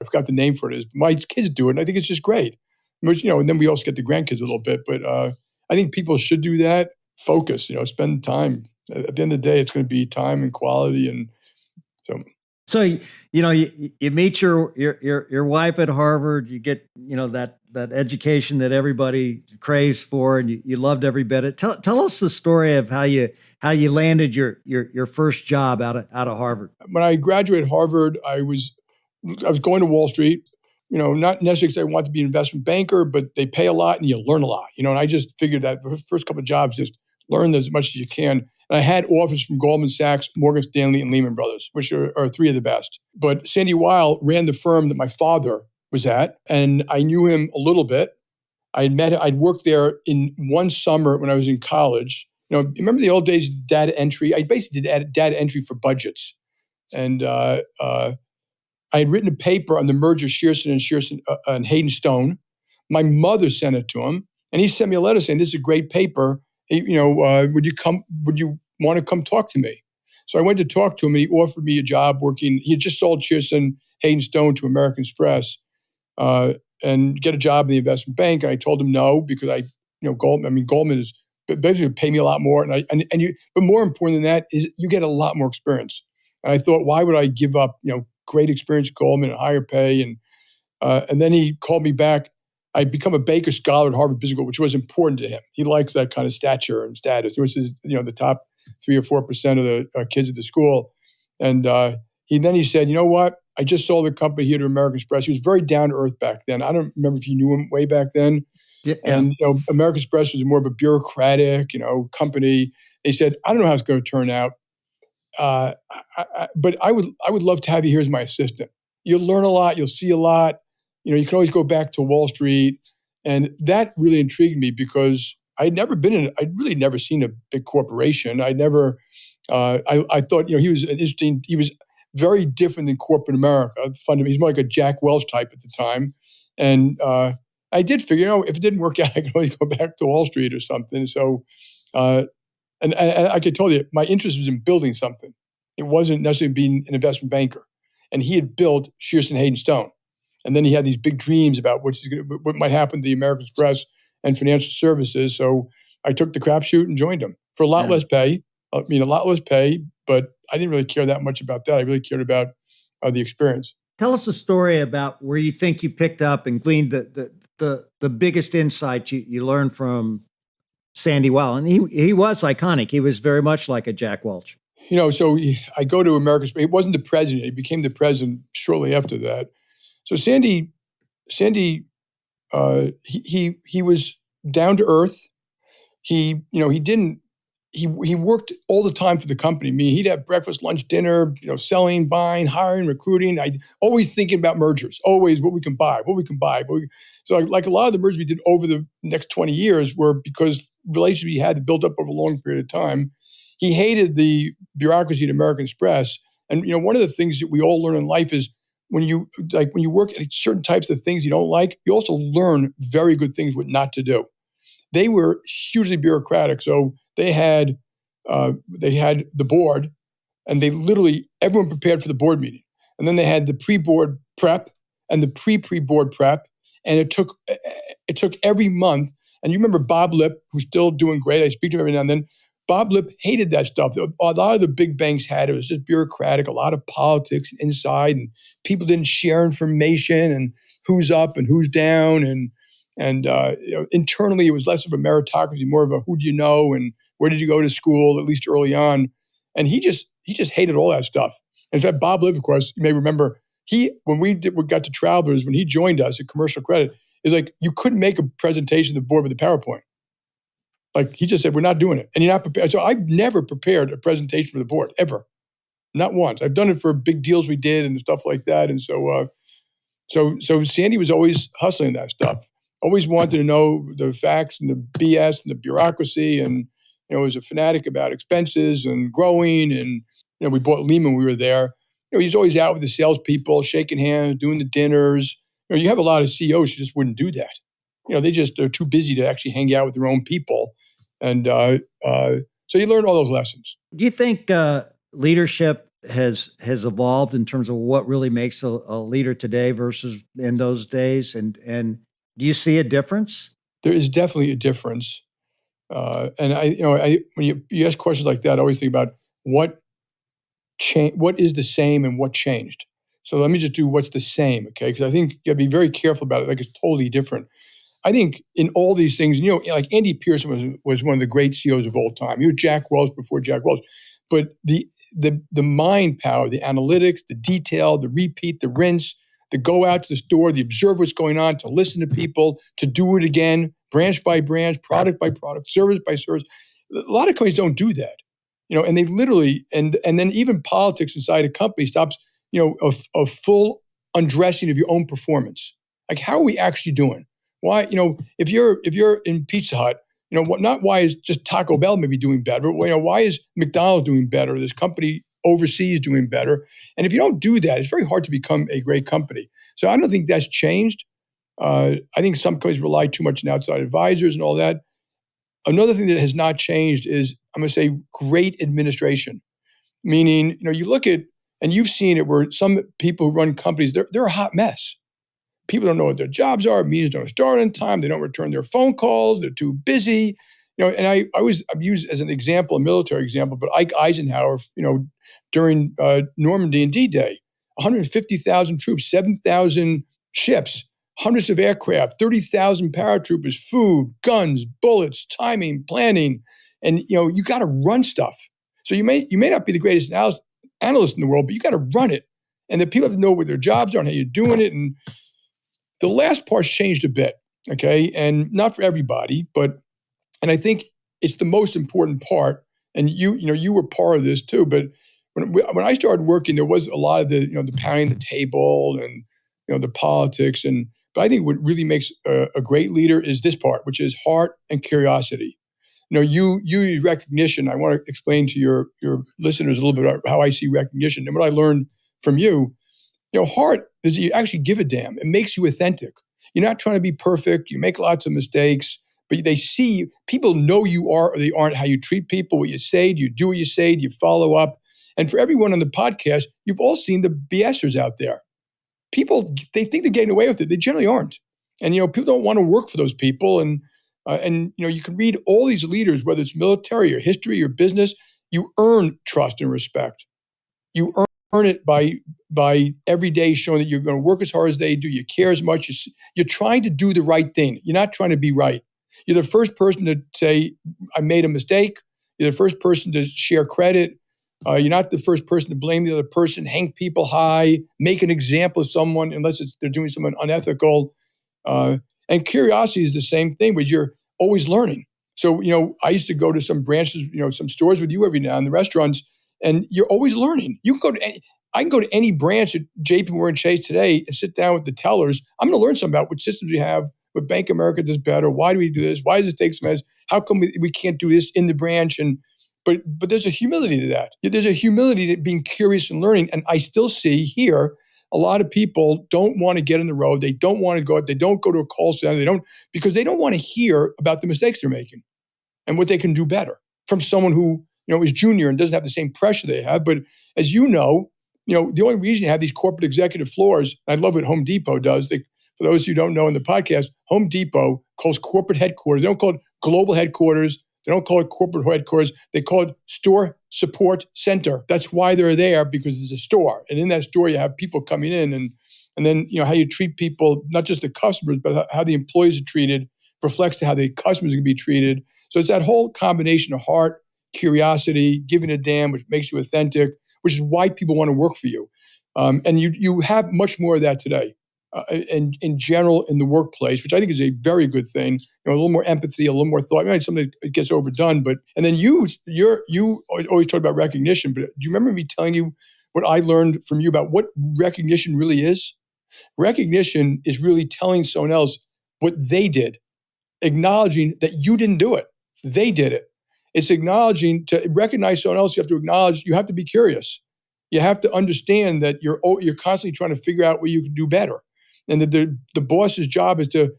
I forgot the name for it is. My kids do it, and I think it's just great. Which, and then we also get the grandkids a little bit. But I think people should do that. Focus, spend time. At the end of the day, it's going to be time and quality, and so. So you meet your wife at Harvard. You get that education that everybody craves for, and you loved every bit of it. Tell us the story of how you landed your first job out of Harvard. When I graduated Harvard, I was going to Wall Street. Not necessarily because I wanted to be an investment banker, but they pay a lot and you learn a lot. And I just figured that the first couple of jobs, just learn as much as you can. And I had offers from Goldman Sachs, Morgan Stanley, and Lehman Brothers, which are three of the best. But Sandy Weil ran the firm that my father was at, and I knew him a little bit. I'd worked there in one summer when I was in college. Remember the old days of data entry? I basically did data entry for budgets. And I had written a paper on the merger of Shearson and Hayden Stone. My mother sent it to him, and he sent me a letter saying, "This is a great paper. Would you want to come talk to me?" So I went to talk to him, and he offered me a job working. He had just sold Shearson, Hayden Stone to American Express, and get a job in the investment bank. And I told him no because Goldman is basically pay me a lot more. But more important than that is you get a lot more experience. And I thought, why would I give up, great experience at Goldman and higher pay? And then he called me back. I'd become a Baker Scholar at Harvard Business School, which was important to him. He likes that kind of stature and status, which is, the top 3 or 4% of the kids at the school. And he said, "You know what? I just sold the company here to American Express." He was very down to earth back then. I don't remember if you knew him way back then. Yeah. And American Express was more of a bureaucratic, company. He said, "I don't know how it's going to turn out, but I would love to have you here as my assistant. You'll learn a lot. You'll see a lot. You can always go back to Wall Street." And that really intrigued me because I'd really never seen a big corporation. I thought, he was very different than corporate America. Fundamentally, he's more like a Jack Welch type at the time. And I did figure, if it didn't work out, I could always go back to Wall Street or something. So, and I could tell you, my interest was in building something. It wasn't necessarily being an investment banker. And he had built Shearson, Hayden Stone. And then he had these big dreams about what might happen to the American Express and financial services. So I took the crapshoot and joined him for a lot less pay. A lot less pay, but I didn't really care that much about that. I really cared about the experience. Tell us a story about where you think you picked up and gleaned the biggest insight you learned from Sandy Weil. And he was iconic. He was very much like a Jack Welch. So I go to American Express. He wasn't the president. He became the president shortly after that. So Sandy, he was down to earth. He worked all the time for the company. I mean, he'd have breakfast, lunch, dinner, selling, buying, hiring, recruiting. I always thinking about mergers, always what we can buy. So like a lot of the mergers we did over the next 20 years were because relationships he had to build up over a long period of time. He hated the bureaucracy at American Express. And, one of the things that we all learn in life is when you work at certain types of things you don't like, you also learn very good things what not to do. They were hugely bureaucratic. So they had the board, and they literally, everyone prepared for the board meeting. And then they had the pre-board prep and the pre-board prep. And it took every month. And you remember Bob Lipp, who's still doing great. I speak to him every now and then. Bob Lipp hated that stuff. A lot of the big banks had it. It was just bureaucratic, a lot of politics inside, and people didn't share information and who's up and who's down. And internally, it was less of a meritocracy, more of a who do you know and where did you go to school, at least early on. And he just hated all that stuff. In fact, Bob Lipp, of course, you may remember, when we got to Travelers, when he joined us at Commercial Credit, it was like you couldn't make a presentation to the board with a PowerPoint. Like he just said, we're not doing it. And you're not prepared. So I've never prepared a presentation for the board, ever. Not once. I've done it for big deals we did and stuff like that. And so Sandy was always hustling that stuff. Always wanted to know the facts and the BS and the bureaucracy. And, was a fanatic about expenses and growing. And, we bought Lehman when we were there. He's always out with the salespeople, shaking hands, doing the dinners. You have a lot of CEOs who just wouldn't do that. They're too busy to actually hang out with their own people. And so you learn all those lessons. Do you think leadership has evolved in terms of what really makes a leader today versus in those days? And do you see a difference? There is definitely a difference. And when you ask questions like that, I always think about what is the same and what changed. So let me just do what's the same, okay? Because I think you got to be very careful about it. Like it's totally different. I think in all these things, like Andy Pearson was one of the great CEOs of all time. He was Jack Welch before Jack Welch. But the mind power, the analytics, the detail, the repeat, the rinse, the go out to the store, the observe what's going on, to listen to people, to do it again, branch by branch, product by product, service by service. A lot of companies don't do that. And they literally, and then even politics inside a company stops, a full undressing of your own performance. Like, how are we actually doing? Why, if you're in Pizza Hut, not why is just Taco Bell maybe doing better, but why is McDonald's doing better? This company overseas doing better. And if you don't do that, it's very hard to become a great company. So I don't think that's changed. I think some companies rely too much on outside advisors and all that. Another thing that has not changed is, I'm going to say, great administration. Meaning, you look at, and you've seen it where some people who run companies, they're a hot mess. People don't know what their jobs are. Meetings don't start on time. They don't return their phone calls. They're too busy. And I've used as an example, a military example, but Ike Eisenhower, during Normandy and D-Day, 150,000 troops, 7,000 ships, hundreds of aircraft, 30,000 paratroopers, food, guns, bullets, timing, planning, and you got to run stuff. So you may not be the greatest analyst in the world, but you got to run it, and the people have to know what their jobs are and how you're doing it. And the last part's changed a bit, okay, and not for everybody, and I think it's the most important part. And you were part of this too. But when I started working, there was a lot of the pounding the table and the politics. But I think what really makes a great leader is this part, which is heart and curiosity. You use recognition. I want to explain to your listeners a little bit about how I see recognition and what I learned from you. Heart is you actually give a damn. It makes you authentic. You're not trying to be perfect. You make lots of mistakes, but they see, people know you are or they aren't, how you treat people, what you say, do you do what you say, do you follow up? And for everyone on the podcast, you've all seen the BSers out there. People, they think they're getting away with it. They generally aren't. And, people don't want to work for those people. And you can read all these leaders, whether it's military or history or business, you earn trust and respect. You earn it by every day showing that you're going to work as hard as they do. You care as much. You're trying to do the right thing. You're not trying to be right. You're the first person to say, I made a mistake. You're the first person to share credit. You're not the first person to blame the other person, hang people high, make an example of someone unless they're doing something unethical. And curiosity is the same thing, but you're always learning. So, I used to go to some branches, some stores with you every now and the restaurants, and you're always learning. I can go to any branch at JPMorgan Chase today and sit down with the tellers. I'm going to learn something about what systems we have, what Bank of America does better. Why do we do this? Why does it take some minutes? How come we can't do this in the branch? But there's a humility to that. There's a humility to being curious and learning. And I still see here a lot of people don't want to get on the road. They don't want to go out. They don't go to a call center. Because they don't want to hear about the mistakes they're making and what they can do better from someone who is junior and doesn't have the same pressure they have. But as the only reason you have these corporate executive floors, I love what Home Depot does. For those who don't know in the podcast, Home Depot calls corporate headquarters. They don't call it global headquarters. They don't call it corporate headquarters. They call it store support center. That's why they're there, because it's a store. And in that store, you have people coming in and then, how you treat people, not just the customers, but how the employees are treated reflects to how the customers are going to be treated. So it's that whole combination of heart, curiosity, giving a damn, which makes you authentic, which is why people want to work for you. And you have much more of that today. In general in the workplace, which I think is a very good thing. A little more empathy, a little more thought. Maybe something that gets overdone, and then you always talk about recognition. But do you remember me telling you what I learned from you about what recognition really is? Recognition is really telling someone else what they did, acknowledging that you didn't do it. They did it. It's acknowledging, to recognize someone else, you have to acknowledge, you have to be curious. You have to understand that you're constantly trying to figure out what you can do better. And that the boss's job is to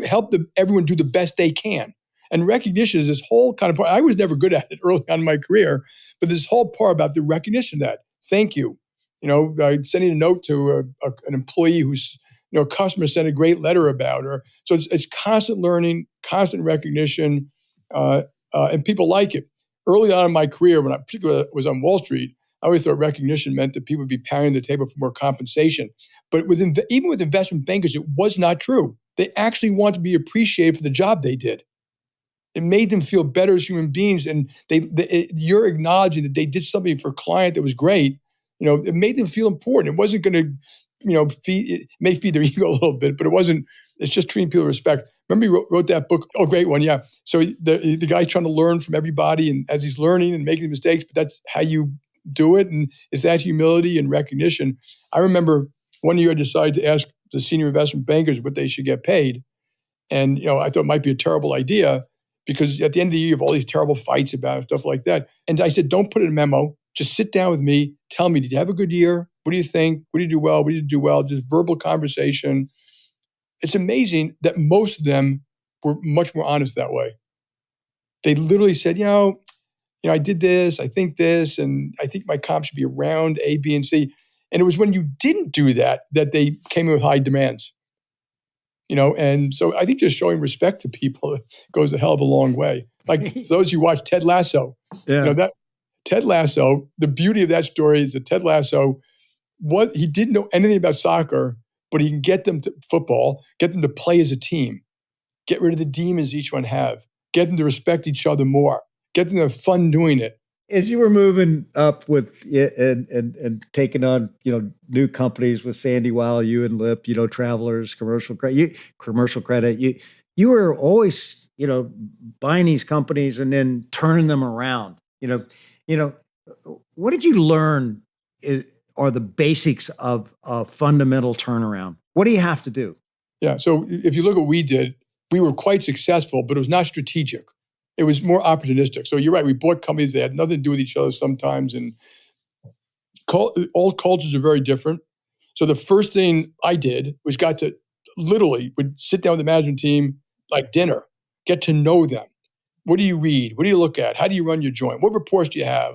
help everyone do the best they can. And recognition is this whole kind of part. I was never good at it early on in my career, but this whole part about the recognition of that. thank you. Sending a note to an employee who's, a customer sent a great letter about her. So it's constant learning, constant recognition, and people like it. Early on in my career, when I particularly was on Wall Street, I always thought recognition meant that people would be pounding the table for more compensation. But even with investment bankers, it was not true. They actually want to be appreciated for the job they did. It made them feel better as human beings, and you're acknowledging that they did something for a client that was great. It made them feel important. It wasn't going to, it may feed their ego a little bit, but it wasn't. It's just treating people with respect. Remember, he wrote that book. Oh, great one, yeah. So the guy's trying to learn from everybody, and as he's learning and making mistakes, but that's how you do it. And is that humility and recognition? I remember one year I decided to ask the senior investment bankers what they should get paid, and I thought it might be a terrible idea because at the end of the year you have all these terrible fights about stuff like that. And I said, don't put it in a memo. Just sit down with me. Tell me, did you have a good year? What do you think? What did you do well? What did you do well? Just verbal conversation. It's amazing that most of them were much more honest that way. They literally said, I did this, I think this, and I think my comp should be around A, B, and C. And it was when you didn't do that they came in with high demands. And so I think just showing respect to people goes a hell of a long way. Like those who watch Ted Lasso, that Ted Lasso, the beauty of that story is that Ted Lasso, he didn't know anything about soccer, but he can get them to football, get them to play as a team, get rid of the demons each one have, get them to respect each other more, get them to have fun doing it. As you were moving up with and taking on new companies with Sandy Weil, you and Lip, Travelers, Commercial Credit, you were always buying these companies and then turning them around. What did you learn are the basics of a fundamental turnaround? What do you have to do? Yeah, so if you look at what we did, we were quite successful, but it was not strategic. It was more opportunistic. So you're right. We bought companies that had nothing to do with each other sometimes. And all cultures are very different. So the first thing I did was would sit down with the management team like dinner, get to know them. What do you read? What do you look at? How do you run your joint? What reports do you have?